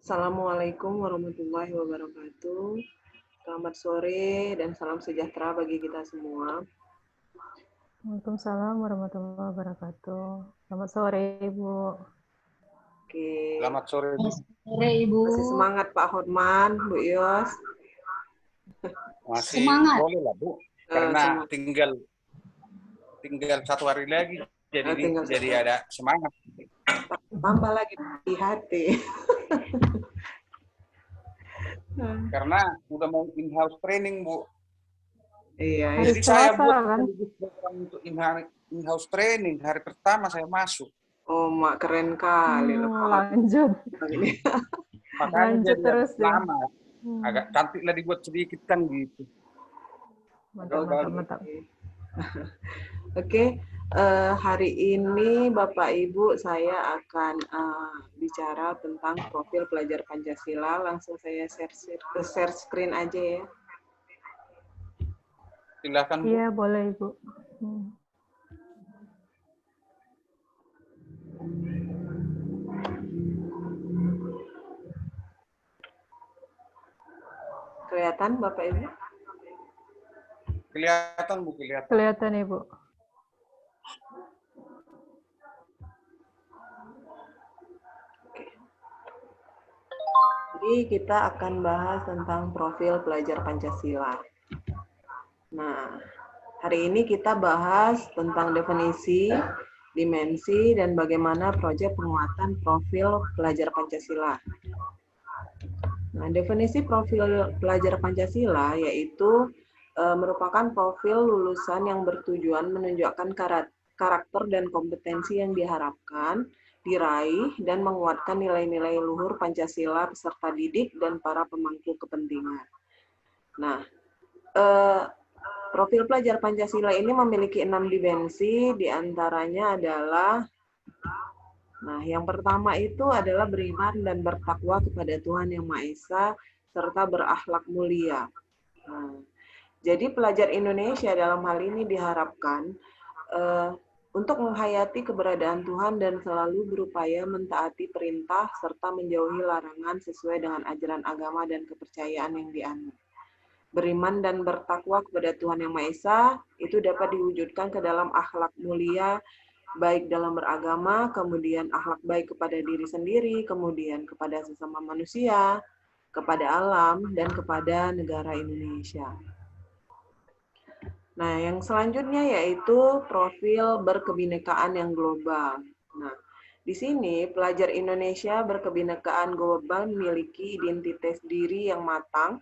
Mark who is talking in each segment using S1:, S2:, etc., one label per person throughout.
S1: Assalamualaikum warahmatullahi wabarakatuh. Selamat sore dan salam sejahtera bagi kita semua.
S2: Waalaikumsalam warahmatullahi wabarakatuh. Selamat sore, Ibu.
S1: Oke.
S3: Selamat sore, Bu.
S4: Sore, Ibu.
S1: Masih semangat Pak Hotman, Bu Yos?
S3: Masih
S4: Semangat.
S3: boleh lah, Bu. Karena tinggal 1 hari lagi, jadi ada semangat.
S1: Tambah lagi di hati.
S3: Karena udah mau in-house training, Bu.
S1: Iya.
S3: Jadi saya buat program untuk in-house training. Hari pertama saya masuk.
S1: Oh, Mak, keren kali.
S2: Lanjut.
S3: Makanya
S2: lanjut
S3: jadi
S2: terus
S3: lama. Agak cantik lah dibuat sedikit kan gitu.
S2: Mantap.
S1: Oke, hari ini Bapak Ibu saya akan bicara tentang profil pelajar Pancasila. Langsung saya share screen aja ya.
S3: Silakan, Bu.
S2: Iya, boleh, Ibu.
S1: Kelihatan Bapak Ibu?
S3: Kelihatan, Bu, kelihatan.
S2: Kelihatan, Ibu.
S1: Jadi kita akan bahas tentang profil pelajar Pancasila. Nah, hari ini kita bahas tentang definisi, dimensi, dan bagaimana proyek penguatan profil pelajar Pancasila. Nah, definisi profil pelajar Pancasila yaitu merupakan profil lulusan yang bertujuan menunjukkan karakter dan kompetensi yang diharapkan, diraih, dan menguatkan nilai-nilai luhur Pancasila peserta didik dan para pemangku kepentingan. Nah, profil pelajar Pancasila ini memiliki 6 dimensi, diantaranya adalah, nah yang pertama itu adalah beriman dan bertakwa kepada Tuhan Yang Maha Esa, serta berakhlak mulia. Nah, jadi pelajar Indonesia dalam hal ini diharapkan untuk menghayati keberadaan Tuhan dan selalu berupaya mentaati perintah serta menjauhi larangan sesuai dengan ajaran agama dan kepercayaan yang dianut. Beriman dan bertakwa kepada Tuhan Yang Maha Esa itu dapat diwujudkan ke dalam akhlak mulia, baik dalam beragama, kemudian akhlak baik kepada diri sendiri, kemudian kepada sesama manusia, kepada alam, dan kepada negara Indonesia. Nah, yang selanjutnya yaitu profil berkebinekaan yang global. Nah, di sini pelajar Indonesia berkebinekaan global memiliki identitas diri yang matang,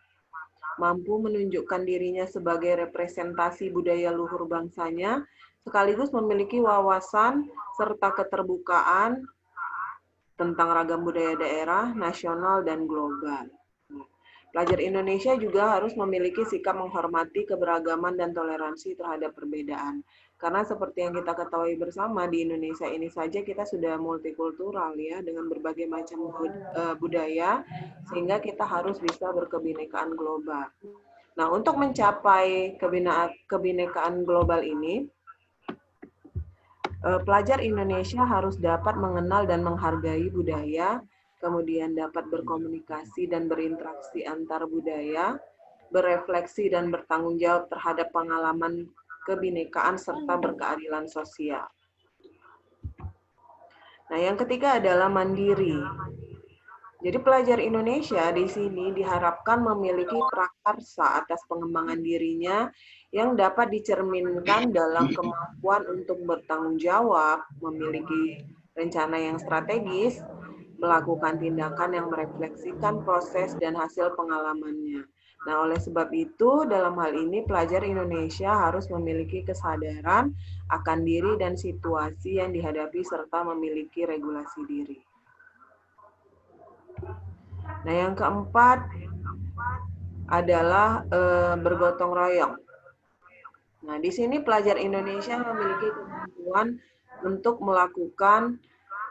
S1: mampu menunjukkan dirinya sebagai representasi budaya luhur bangsanya, sekaligus memiliki wawasan serta keterbukaan tentang ragam budaya daerah, nasional, dan global. Pelajar Indonesia juga harus memiliki sikap menghormati keberagaman dan toleransi terhadap perbedaan. Karena seperti yang kita ketahui bersama, di Indonesia ini saja kita sudah multikultural ya, dengan berbagai macam budaya, sehingga kita harus bisa berkebinekaan global. Nah, untuk mencapai kebinekaan global ini, pelajar Indonesia harus dapat mengenal dan menghargai budaya, kemudian dapat berkomunikasi dan berinteraksi antar budaya, berefleksi dan bertanggung jawab terhadap pengalaman kebinekaan serta berkeadilan sosial. Nah, yang ketiga adalah mandiri. Jadi pelajar Indonesia di sini diharapkan memiliki prakarsa atas pengembangan dirinya yang dapat dicerminkan dalam kemampuan untuk bertanggung jawab, memiliki rencana yang strategis, melakukan tindakan yang merefleksikan proses dan hasil pengalamannya. Nah, oleh sebab itu, dalam hal ini pelajar Indonesia harus memiliki kesadaran akan diri dan situasi yang dihadapi serta memiliki regulasi diri. Nah, yang keempat adalah bergotong royong. Nah, di sini pelajar Indonesia memiliki kemampuan untuk melakukan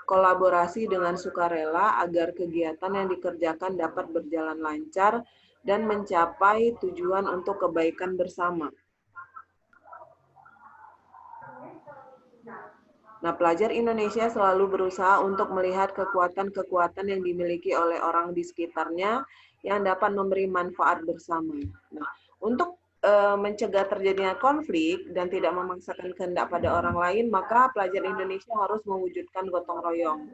S1: kolaborasi dengan sukarela agar kegiatan yang dikerjakan dapat berjalan lancar dan mencapai tujuan untuk kebaikan bersama. Nah, pelajar Indonesia selalu berusaha untuk melihat kekuatan-kekuatan yang dimiliki oleh orang di sekitarnya yang dapat memberi manfaat bersama. Nah, untuk mencegah terjadinya konflik dan tidak memaksakan kehendak pada orang lain, maka pelajar Indonesia harus mewujudkan gotong royong.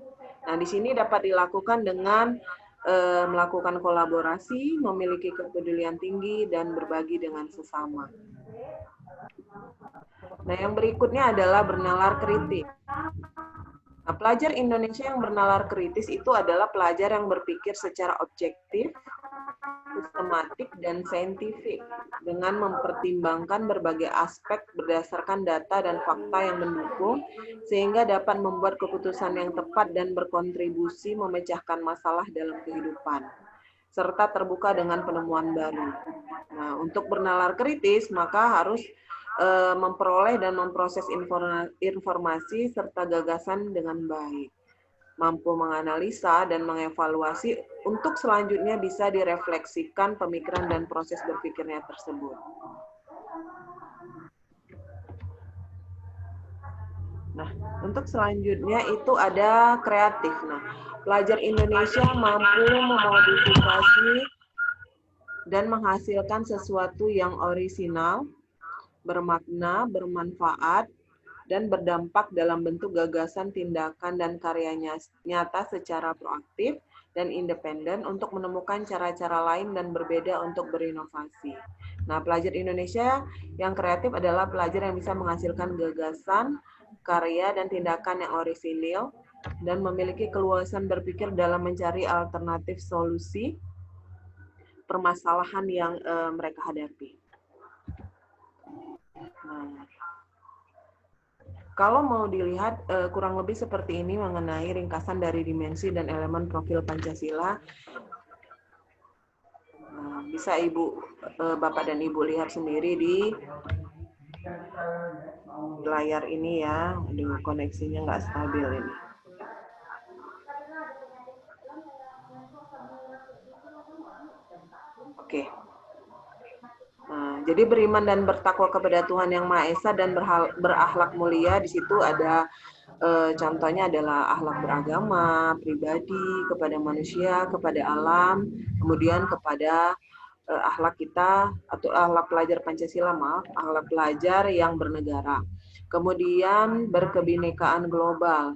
S1: Nah, di sini dapat dilakukan dengan melakukan kolaborasi, memiliki kepedulian tinggi, dan berbagi dengan sesama. Nah, yang berikutnya adalah bernalar kritis. Nah, pelajar Indonesia yang bernalar kritis itu adalah pelajar yang berpikir secara objektif, sistematik, dan saintifik dengan mempertimbangkan berbagai aspek berdasarkan data dan fakta yang mendukung sehingga dapat membuat keputusan yang tepat dan berkontribusi memecahkan masalah dalam kehidupan serta terbuka dengan penemuan baru. Nah, untuk bernalar kritis maka harus memperoleh dan memproses informasi serta gagasan dengan baik, mampu menganalisa dan mengevaluasi untuk selanjutnya bisa direfleksikan pemikiran dan proses berpikirnya tersebut. Nah, untuk selanjutnya itu ada kreatif. Nah, pelajar Indonesia mampu memodifikasi dan menghasilkan sesuatu yang orisinal, bermakna, bermanfaat, dan berdampak dalam bentuk gagasan, tindakan, dan karya nyata secara proaktif dan independen untuk menemukan cara-cara lain dan berbeda untuk berinovasi. Nah, pelajar Indonesia yang kreatif adalah pelajar yang bisa menghasilkan gagasan, karya, dan tindakan yang orisinil, dan memiliki keluasan berpikir dalam mencari alternatif solusi permasalahan yang mereka hadapi. Nah, kalau mau dilihat kurang lebih seperti ini mengenai ringkasan dari dimensi dan elemen profil Pancasila. Nah, bisa Bapak dan Ibu lihat sendiri di layar ini ya. Aduh, koneksinya nggak stabil ini. Oke. Nah, jadi beriman dan bertakwa kepada Tuhan Yang Maha Esa dan berakhlak mulia, di situ ada contohnya adalah akhlak beragama, pribadi, kepada manusia, kepada alam, kemudian kepada akhlak kita atau akhlak pelajar Pancasila, akhlak pelajar yang bernegara. Kemudian berkebinekaan global.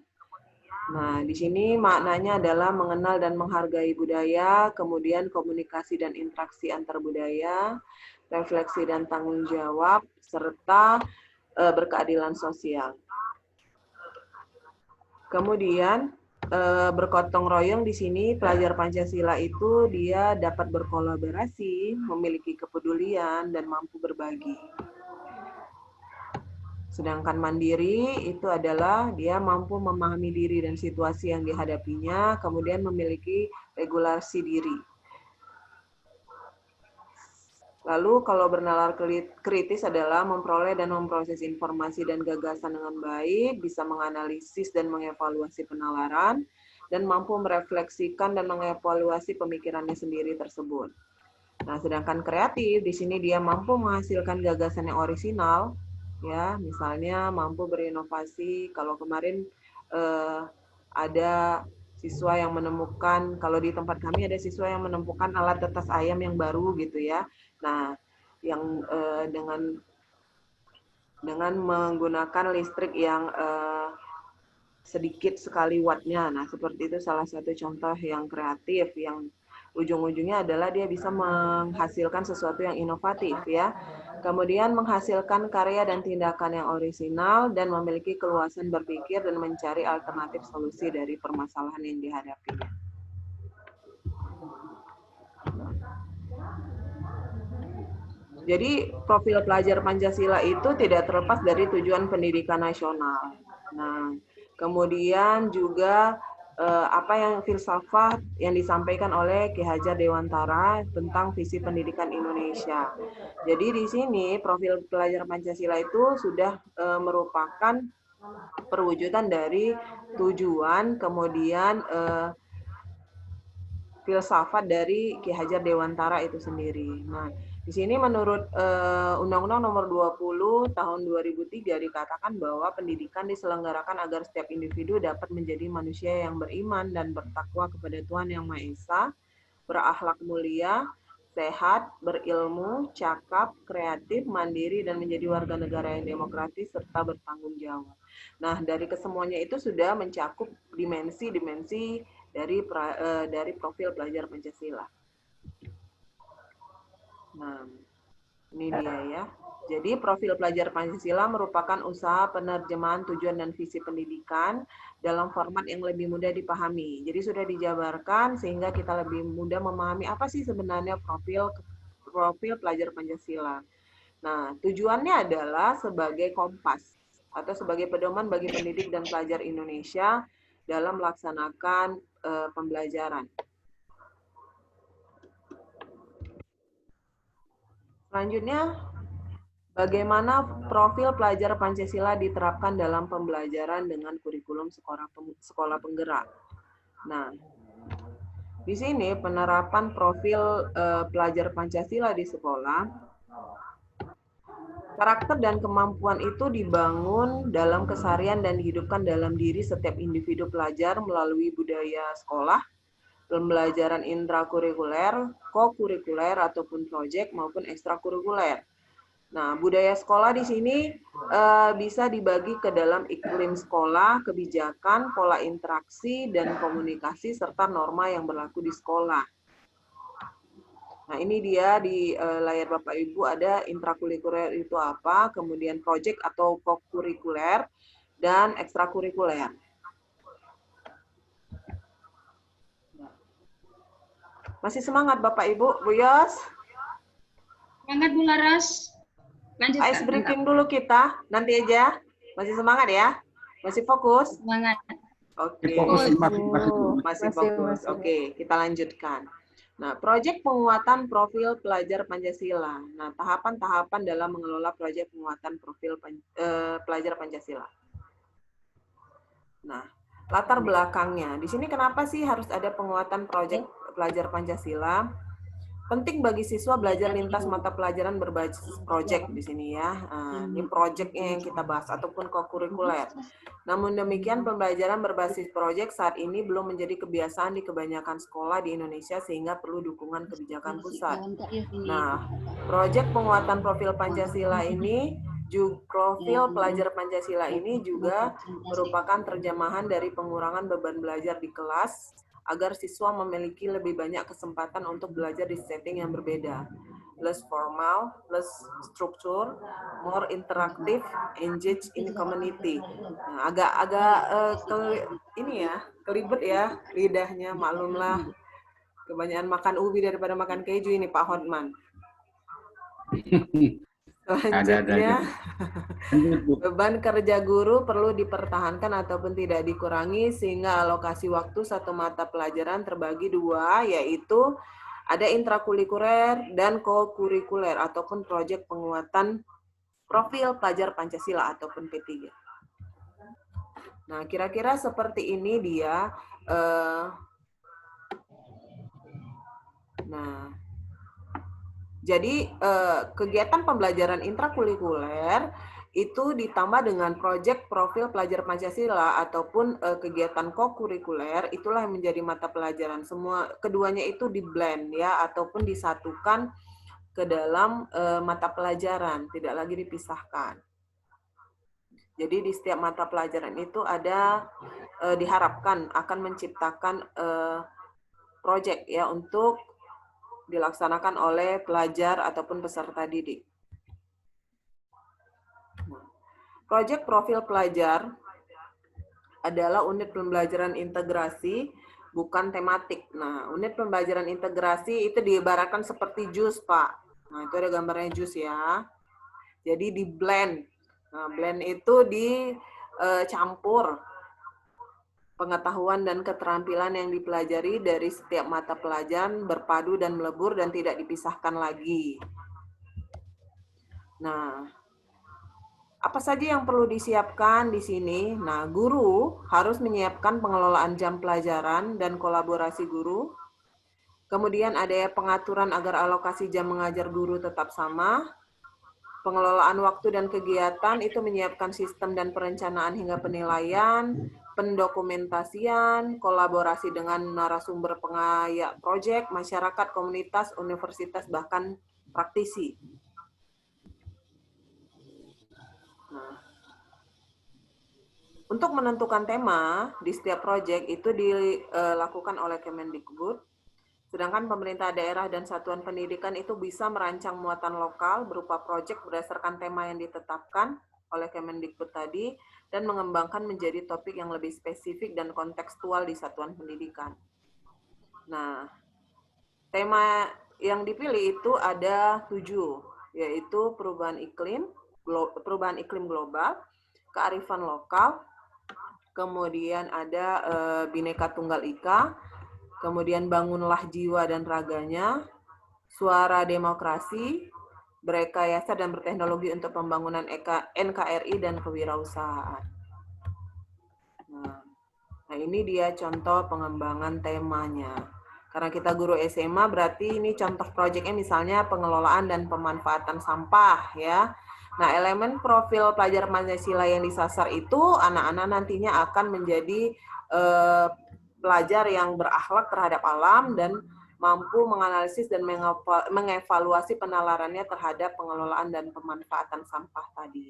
S1: Nah, di sini maknanya adalah mengenal dan menghargai budaya, kemudian komunikasi dan interaksi antar budaya, refleksi dan tanggung jawab, serta berkeadilan sosial. Kemudian bergotong royong di sini pelajar Pancasila itu dia dapat berkolaborasi, memiliki kepedulian, dan mampu berbagi. Sedangkan mandiri itu adalah dia mampu memahami diri dan situasi yang dihadapinya, kemudian memiliki regulasi diri. Lalu kalau bernalar kritis adalah memperoleh dan memproses informasi dan gagasan dengan baik, bisa menganalisis dan mengevaluasi penalaran, dan mampu merefleksikan dan mengevaluasi pemikirannya sendiri tersebut. Nah, sedangkan kreatif di sini dia mampu menghasilkan gagasan yang orisinal, ya, misalnya mampu berinovasi. Kalau kemarin ada siswa yang menemukan, kalau di tempat kami ada siswa yang menemukan alat tetes ayam yang baru gitu ya. Nah, yang dengan menggunakan listrik yang sedikit sekali wattnya. Nah, seperti itu salah satu contoh yang kreatif, yang ujung-ujungnya adalah dia bisa menghasilkan sesuatu yang inovatif ya. Kemudian menghasilkan karya dan tindakan yang orisinal dan memiliki keluasan berpikir dan mencari alternatif solusi dari permasalahan yang dihadapinya. Jadi profil pelajar Pancasila itu tidak terlepas dari tujuan pendidikan nasional. Nah, kemudian juga apa yang filsafat yang disampaikan oleh Ki Hajar Dewantara tentang visi pendidikan Indonesia. Jadi di sini profil pelajar Pancasila itu sudah merupakan perwujudan dari tujuan, kemudian filsafat dari Ki Hajar Dewantara itu sendiri. Nah, Di sini menurut Undang-Undang Nomor 20 Tahun 2003 dikatakan bahwa pendidikan diselenggarakan agar setiap individu dapat menjadi manusia yang beriman dan bertakwa kepada Tuhan Yang Maha Esa, berakhlak mulia, sehat, berilmu, cakap, kreatif, mandiri, dan menjadi warga negara yang demokratis serta bertanggung jawab. Nah, dari kesemuanya itu sudah mencakup dimensi-dimensi dari profil pelajar Pancasila. Nah, ini dia ya. Jadi profil pelajar Pancasila merupakan usaha penerjemahan tujuan dan visi pendidikan dalam format yang lebih mudah dipahami. Jadi sudah dijabarkan sehingga kita lebih mudah memahami apa sih sebenarnya profil pelajar Pancasila. Nah, tujuannya adalah sebagai kompas atau sebagai pedoman bagi pendidik dan pelajar Indonesia dalam melaksanakan pembelajaran. Selanjutnya, bagaimana profil pelajar Pancasila diterapkan dalam pembelajaran dengan kurikulum sekolah penggerak. Nah, di sini penerapan profil pelajar Pancasila di sekolah, karakter dan kemampuan itu dibangun dalam keseharian dan dihidupkan dalam diri setiap individu pelajar melalui budaya sekolah, pembelajaran intrakurikuler, kokurikuler ataupun proyek maupun ekstrakurikuler. Nah, budaya sekolah di sini bisa dibagi ke dalam iklim sekolah, kebijakan, pola interaksi, dan komunikasi, serta norma yang berlaku di sekolah. Nah, ini dia di layar Bapak Ibu ada intrakurikuler itu apa, kemudian proyek atau kokurikuler, dan ekstrakurikuler. Masih semangat Bapak Ibu, Bu Yos?
S4: Semangat Bu Laras. Lanjutkan.
S1: Ice breaking dulu kita, nanti aja. Masih semangat ya? Masih fokus?
S4: Semangat.
S1: Oke.
S2: Masih
S1: fokus. Oke, kita lanjutkan. Nah, proyek penguatan profil pelajar Pancasila. Nah, tahapan-tahapan dalam mengelola proyek penguatan profil pelajar Pancasila. Nah, latar belakangnya. Di sini kenapa sih harus ada penguatan proyek pelajar Pancasila? Penting bagi siswa belajar lintas mata pelajaran berbasis proyek di sini ya. Ini proyeknya yang kita bahas ataupun kokurikuler. Namun demikian pembelajaran berbasis proyek saat ini belum menjadi kebiasaan di kebanyakan sekolah di Indonesia sehingga perlu dukungan kebijakan pusat. Nah, proyek penguatan profil Pancasila ini profil pelajar Pancasila ini juga merupakan terjemahan dari pengurangan beban belajar di kelas agar siswa memiliki lebih banyak kesempatan untuk belajar di setting yang berbeda. Less formal, less structure, more interactive, engage in community. Nah, agak ini ya, kelibet ya lidahnya, maklumlah. Kebanyakan makan ubi daripada makan keju ini Pak Hotman. Selanjutnya, beban kerja guru perlu dipertahankan ataupun tidak dikurangi sehingga alokasi waktu satu mata pelajaran terbagi dua, yaitu ada intrakurikuler dan kokurikuler ataupun proyek penguatan profil pelajar Pancasila ataupun P3. Nah, kira-kira seperti ini dia. Jadi kegiatan pembelajaran intrakurikuler itu ditambah dengan proyek profil pelajar Pancasila ataupun kegiatan kokurikuler, itulah yang menjadi mata pelajaran. Keduanya itu di-blend ya ataupun disatukan ke dalam mata pelajaran, tidak lagi dipisahkan. Jadi di setiap mata pelajaran itu ada diharapkan akan menciptakan proyek ya untuk dilaksanakan oleh pelajar ataupun peserta didik. Proyek profil pelajar adalah unit pembelajaran integrasi, bukan tematik. Nah, unit pembelajaran integrasi itu diibaratkan seperti jus, Pak. Nah, itu ada gambarnya jus ya. Jadi di blend. Nah, blend itu dicampur pengetahuan dan keterampilan yang dipelajari dari setiap mata pelajaran berpadu dan melebur dan tidak dipisahkan lagi. Nah, apa saja yang perlu disiapkan di sini? Nah, guru harus menyiapkan pengelolaan jam pelajaran dan kolaborasi guru, Kemudian ada pengaturan agar alokasi jam mengajar guru tetap sama. Pengelolaan waktu dan kegiatan itu menyiapkan sistem dan perencanaan hingga penilaian, pendokumentasian, kolaborasi dengan narasumber pengayak proyek, masyarakat, komunitas, universitas, bahkan praktisi. Nah, untuk menentukan tema di setiap proyek itu dilakukan oleh Kemendikbud. Sedangkan pemerintah daerah dan satuan pendidikan itu bisa merancang muatan lokal berupa proyek berdasarkan tema yang ditetapkan oleh Kemendikbud tadi dan mengembangkan menjadi topik yang lebih spesifik dan kontekstual di satuan pendidikan. Nah, tema yang dipilih itu ada 7, yaitu perubahan iklim global, kearifan lokal, kemudian ada Bhinneka Tunggal Ika, kemudian bangunlah jiwa dan raganya, suara demokrasi, berekayasa dan berteknologi untuk pembangunan NKRI dan kewirausahaan. Nah, ini dia contoh pengembangan temanya. Karena kita guru SMA, berarti ini contoh proyeknya misalnya pengelolaan dan pemanfaatan sampah ya. Nah, elemen profil pelajar Pancasila yang disasar itu anak-anak nantinya akan menjadi pelajar yang berakhlak terhadap alam dan mampu menganalisis dan mengevaluasi penalarannya terhadap pengelolaan dan pemanfaatan sampah tadi.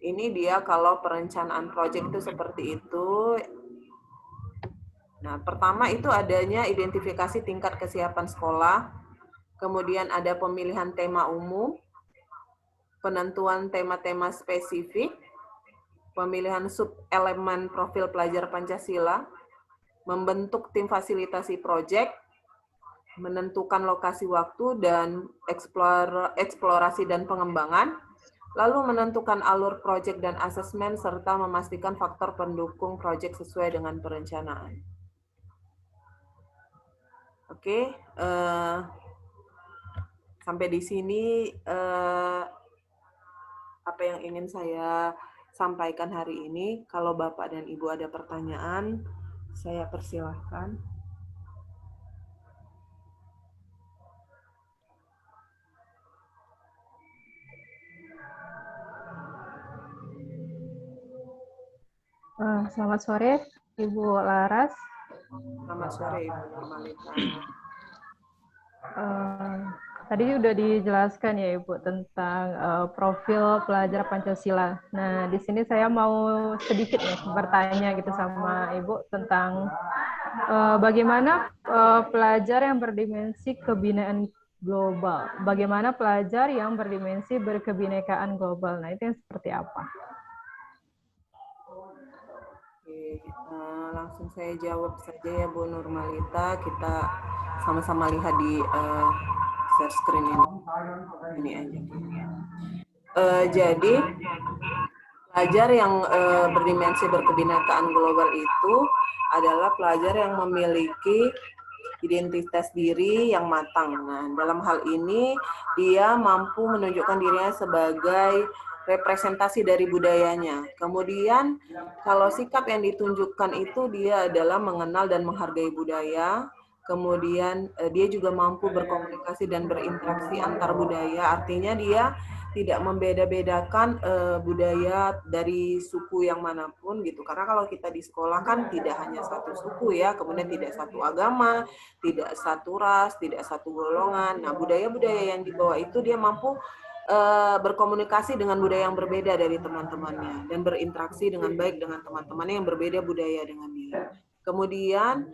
S1: Ini dia kalau perencanaan proyek itu seperti itu. Nah, pertama itu adanya identifikasi tingkat kesiapan sekolah, kemudian ada pemilihan tema umum, penentuan tema-tema spesifik, pemilihan sub-elemen profil pelajar Pancasila, membentuk tim fasilitasi proyek, menentukan lokasi waktu dan eksplorasi dan pengembangan, lalu menentukan alur proyek dan asesmen, serta memastikan faktor pendukung proyek sesuai dengan perencanaan. Oke, sampai di sini apa yang ingin saya sampaikan hari ini. Kalau Bapak dan Ibu ada pertanyaan, saya persilahkan.
S2: Selamat sore, Ibu Laras.
S1: Selamat sore, Ibu Nurmalita.
S2: Tadi sudah dijelaskan ya Ibu tentang profil pelajar Pancasila. Nah, di sini saya mau sedikit nih bertanya gitu sama Ibu tentang bagaimana pelajar yang berdimensi kebinaan global. Bagaimana pelajar yang berdimensi berkebinekaan global. Nah, itu yang seperti apa?
S1: Oke, langsung saya jawab saja ya Bu Nurmalita. Kita sama-sama lihat di share screen ini aja. Jadi pelajar yang berdimensi berkebinekaan global itu adalah pelajar yang memiliki identitas diri yang matang. Nah, dalam hal ini dia mampu menunjukkan dirinya sebagai representasi dari budayanya. Kemudian kalau sikap yang ditunjukkan itu dia adalah mengenal dan menghargai budaya. Kemudian dia juga mampu berkomunikasi dan berinteraksi antar budaya. Artinya dia tidak membeda-bedakan budaya dari suku yang manapun gitu. Karena kalau kita di sekolah kan tidak hanya satu suku ya, kemudian tidak satu agama, tidak satu ras, tidak satu golongan. Nah, budaya-budaya yang dibawa itu dia mampu berkomunikasi dengan budaya yang berbeda dari teman-temannya dan berinteraksi dengan baik dengan teman-temannya yang berbeda budaya dengan dia. Kemudian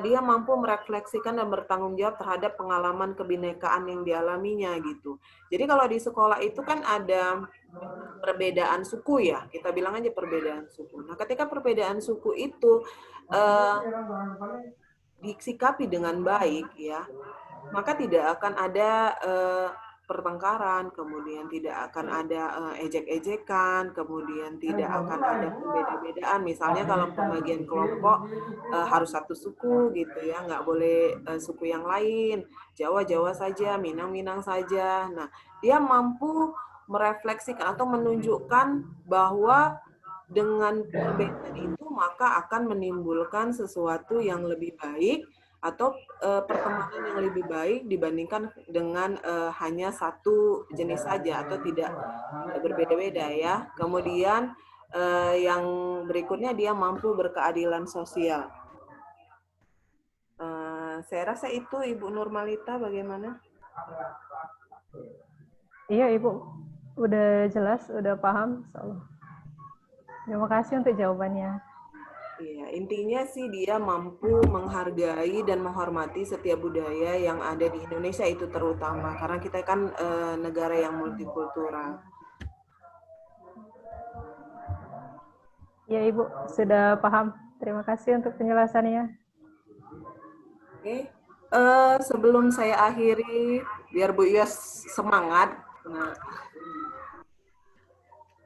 S1: dia mampu merefleksikan dan bertanggung jawab terhadap pengalaman kebinekaan yang dialaminya gitu. Jadi kalau di sekolah itu kan ada perbedaan suku ya, kita bilang aja perbedaan suku. Nah, ketika perbedaan suku itu disikapi dengan baik ya, maka tidak akan ada pertengkaran, kemudian tidak akan ada ejek-ejekan, kemudian tidak akan ada pembeda-bedaan. Misalnya kalau pembagian kelompok harus satu suku gitu ya, nggak boleh suku yang lain. Jawa saja, Minang saja. Nah, dia mampu merefleksikan atau menunjukkan bahwa dengan perbedaan itu maka akan menimbulkan sesuatu yang lebih baik atau pertemanan yang lebih baik dibandingkan dengan hanya satu jenis saja atau tidak berbeda-beda ya. Kemudian yang berikutnya dia mampu berkeadilan sosial. Saya rasa itu Ibu Nurmalita bagaimana?
S2: Iya Ibu, udah jelas, udah paham. Terima kasih untuk jawabannya.
S1: Iya, intinya sih dia mampu menghargai dan menghormati setiap budaya yang ada di Indonesia itu terutama karena kita kan negara yang multikultural.
S2: Ya Ibu, sudah paham. Terima kasih untuk penjelasannya.
S1: Oke, sebelum saya akhiri, biar Bu Yos semangat. Nah,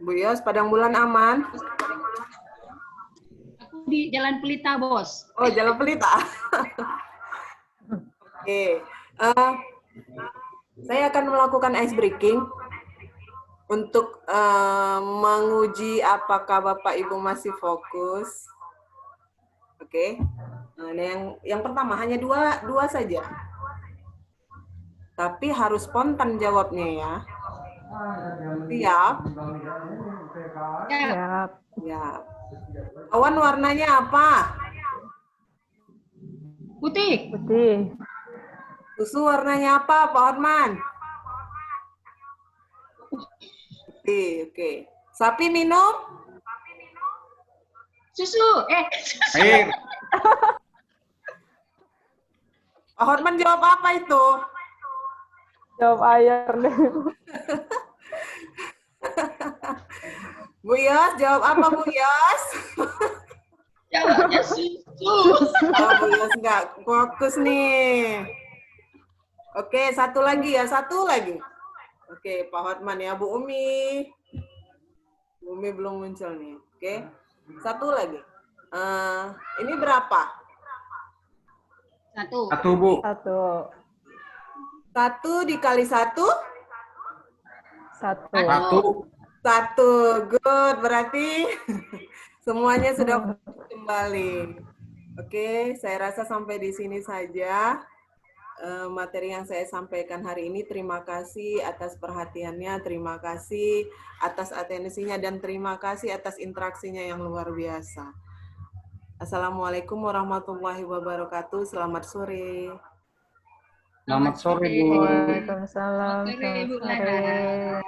S1: Bu Yos, Padang Bulan aman?
S4: Aku di Jalan Pelita, Bos.
S1: Oh, Jalan Pelita. Oke, saya akan melakukan ice breaking untuk menguji apakah Bapak Ibu masih fokus. Oke. Nah, yang pertama hanya dua saja. Tapi harus spontan jawabnya ya. Siap?
S2: Siap.
S1: Siap. Awan warnanya apa?
S4: Putih.
S2: Putih.
S1: Susu warnanya apa, Pak Hotman? Putih, oke. Sapi minum?
S4: Susu.
S3: Air.
S1: Pak Hotman jawab apa itu?
S2: Jawab air deh.
S1: Bu Yos, jawab apa Bu Yos?
S4: Jawabnya susu.
S1: Oh, Bu Yos nggak fokus nih. Oke, satu lagi ya, satu lagi. Oke, Pak Hotman ya, Bu Umi. Bu Umi belum muncul nih. Oke, satu lagi. Ini berapa?
S4: Satu.
S3: Satu, Bu.
S2: Satu.
S1: Satu dikali satu?
S2: Satu.
S3: Satu.
S1: Satu, good. Berarti semuanya sudah kembali. Oke, saya rasa sampai di sini saja materi yang saya sampaikan hari ini. Terima kasih atas perhatiannya, terima kasih atas atensinya, dan terima kasih atas interaksinya yang luar biasa. Assalamualaikum warahmatullahi wabarakatuh. Selamat sore.
S3: Selamat sore, Bu.
S2: Waalaikumsalam.
S4: Selamat sore, Ibu
S2: Selamat sore.